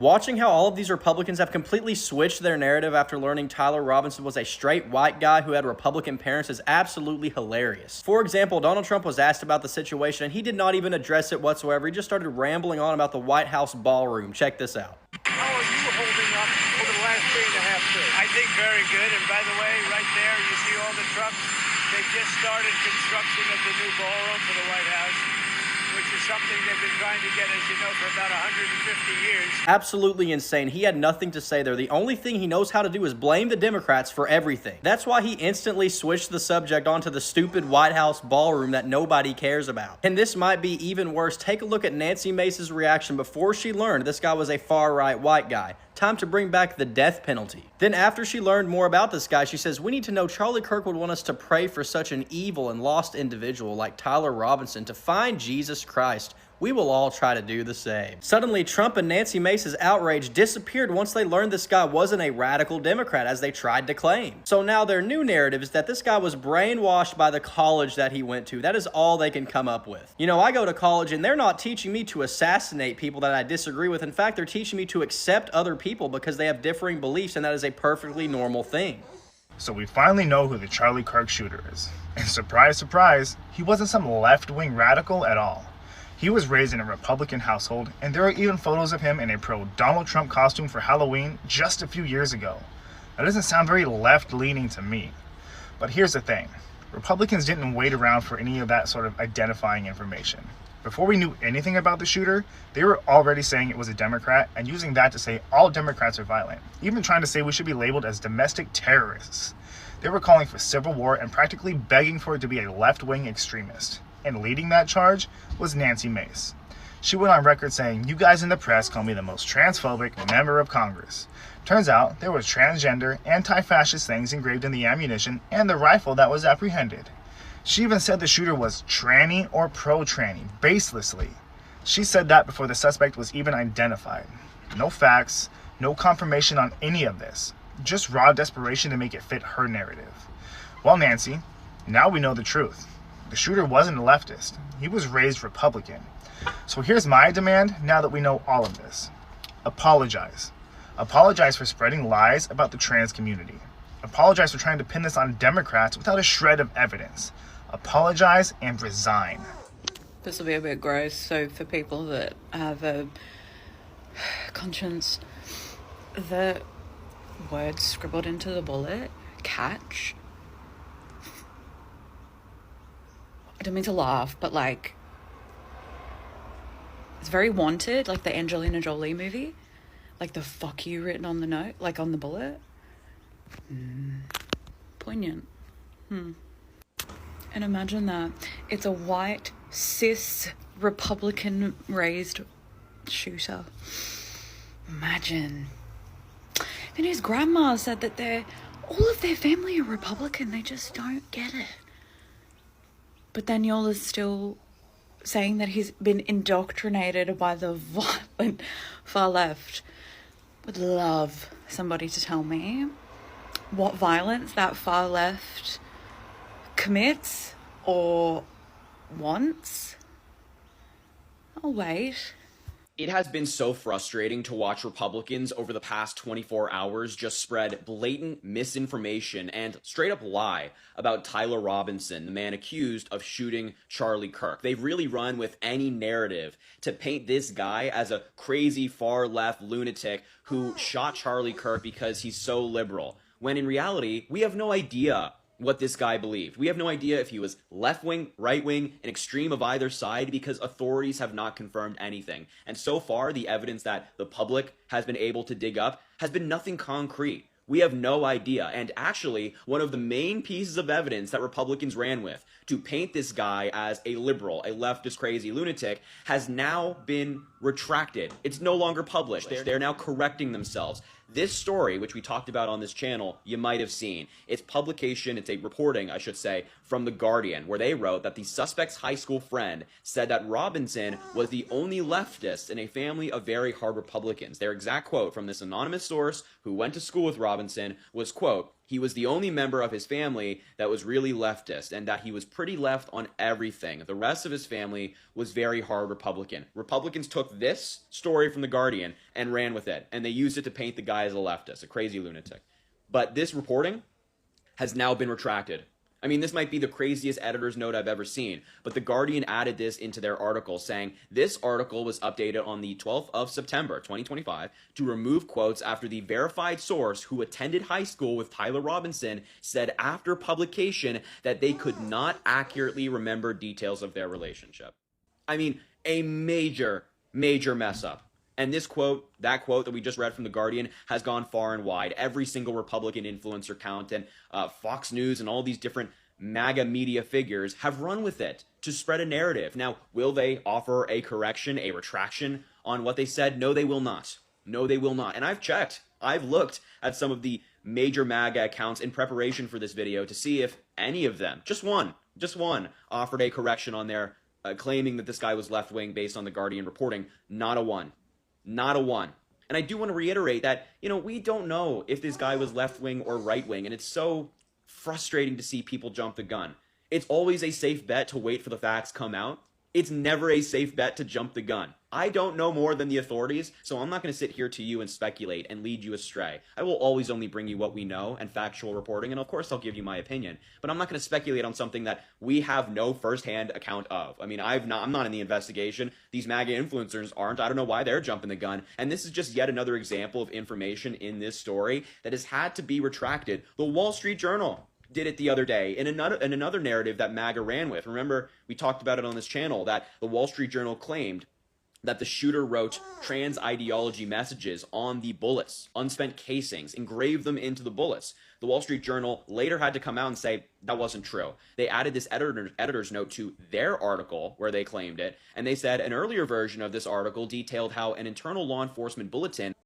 Watching how all of these Republicans have completely switched their narrative after learning Tyler Robinson was a straight white guy who had Republican parents is absolutely hilarious. For example, Donald Trump was asked about the situation and he did not even address it whatsoever. He just started rambling on about the White House ballroom. Check this out. How are you holding up over the last 3.5 days? I think very good. And by the way, right there, you see all the trucks. They've just started construction of the new ballroom for the White House, which is something they've been trying to get, as you know, for about 150 years. Absolutely insane. He had nothing to say there. The only thing he knows how to do is blame the Democrats for everything. That's why he instantly switched the subject onto the stupid White House ballroom that nobody cares about. And this might be even worse. Take a look at Nancy Mace's reaction before she learned this guy was a far-right white guy. Time to bring back the death penalty. Then after she learned more about this guy, she says, we need to know Charlie Kirk would want us to pray for such an evil and lost individual like Tyler Robinson to find Jesus Christ. We will all try to do the same. Suddenly, Trump and Nancy Mace's outrage disappeared once they learned this guy wasn't a radical Democrat as they tried to claim. So now their new narrative is that this guy was brainwashed by the college that he went to. That is all they can come up with. You know, I go to college and they're not teaching me to assassinate people that I disagree with. In fact, they're teaching me to accept other people because they have differing beliefs, and that is a perfectly normal thing. So we finally know who the Charlie Kirk shooter is. And surprise, surprise, he wasn't some left-wing radical at all. He was raised in a Republican household, and there are even photos of him in a pro-Donald Trump costume for Halloween just a few years ago. That doesn't sound very left-leaning to me. But here's the thing. Republicans didn't wait around for any of that sort of identifying information. Before we knew anything about the shooter, they were already saying it was a Democrat and using that to say all Democrats are violent, even trying to say we should be labeled as domestic terrorists. They were calling for civil war and practically begging for it to be a left-wing extremist. And leading that charge was Nancy Mace. She went on record saying, "You guys in the press call me the most transphobic member of Congress." Turns out there was transgender, anti-fascist things engraved in the ammunition and the rifle that was apprehended. She even said the shooter was tranny or pro-tranny, baselessly. She said that before the suspect was even identified. No facts, no confirmation on any of this. Just raw desperation to make it fit her narrative. Well, Nancy, now we know the truth. The shooter wasn't a leftist. He was raised Republican. So here's my demand now that we know all of this. Apologize. Apologize for spreading lies about the trans community. Apologize for trying to pin this on Democrats without a shred of evidence. Apologize and resign. This will be a bit gross, so for people that have a conscience, the words scribbled into the bullet, catch. I don't mean to laugh, but like, it's very Wanted, like the Angelina Jolie movie. Like the fuck you written on the note, like on the bullet. Poignant. And imagine that. It's a white, cis, Republican raised shooter. Imagine. And his grandma said that all of their family are Republican. They just don't get it. But Daniel is still saying that he's been indoctrinated by the violent far left. Would love somebody to tell me what violence that far left commits or wants. I'll wait. It has been so frustrating to watch Republicans over the past 24 hours just spread blatant misinformation and straight up lie about Tyler Robinson, the man accused of shooting Charlie Kirk. They've really run with any narrative to paint this guy as a crazy far-left lunatic who shot Charlie Kirk because he's so liberal, when in reality, we have no idea what this guy believed. We have no idea if he was left-wing, right-wing, an extreme of either side, because authorities have not confirmed anything. And so far, the evidence that the public has been able to dig up has been nothing concrete. We have no idea. And actually, one of the main pieces of evidence that Republicans ran with to paint this guy as a liberal, a leftist crazy lunatic, has now been retracted. It's no longer published. They're now correcting themselves. This story, which we talked about on this channel, you might have seen. It's publication, it's a reporting, I should say, from The Guardian, where they wrote that the suspect's high school friend said that Robinson was the only leftist in a family of very hard Republicans. Their exact quote from this anonymous source who went to school with Robinson Robinson was, quote, he was the only member of his family that was really leftist and that he was pretty left on everything. The rest of his family was very hard Republican. Republicans took this story from The Guardian and ran with it, and they used it to paint the guy as a leftist, a crazy lunatic. But this reporting has now been retracted. I mean, this might be the craziest editor's note I've ever seen, but The Guardian added this into their article, saying this article was updated on the 12th of September, 2025, to remove quotes after the verified source who attended high school with Tyler Robinson said after publication that they could not accurately remember details of their relationship. I mean, a major, major mess up. And this quote, that quote that we just read from The Guardian, has gone far and wide. Every single Republican influencer count and Fox News and all these different MAGA media figures have run with it to spread a narrative. Now, will they offer a correction, a retraction on what they said? No, they will not. No, they will not. And I've checked. I've looked at some of the major MAGA accounts in preparation for this video to see if any of them, just one, offered a correction on their claiming that this guy was left-wing based on The Guardian reporting. Not a one. Not a one. And I do want to reiterate that, we don't know if this guy was left-wing or right-wing, and it's so frustrating to see people jump the gun. It's always a safe bet to wait for the facts come out. It's never a safe bet to jump the gun. I don't know more than the authorities, so I'm not going to sit here to you and speculate and lead you astray. I will always only bring you what we know and factual reporting, and of course I'll give you my opinion, but I'm not going to speculate on something that we have no firsthand account of. I mean, I'm not in the investigation. These MAGA influencers aren't. I don't know why they're jumping the gun, and this is just yet another example of information in this story that has had to be retracted. The Wall Street Journal did it the other day in another narrative that MAGA ran with. Remember, we talked about it on this channel, that the Wall Street Journal claimed that the shooter wrote trans ideology messages on the bullets, unspent casings, engraved them into the bullets. The Wall Street Journal later had to come out and say that wasn't true. They added this editor's note to their article where they claimed it, and they said an earlier version of this article detailed how an internal law enforcement bulletin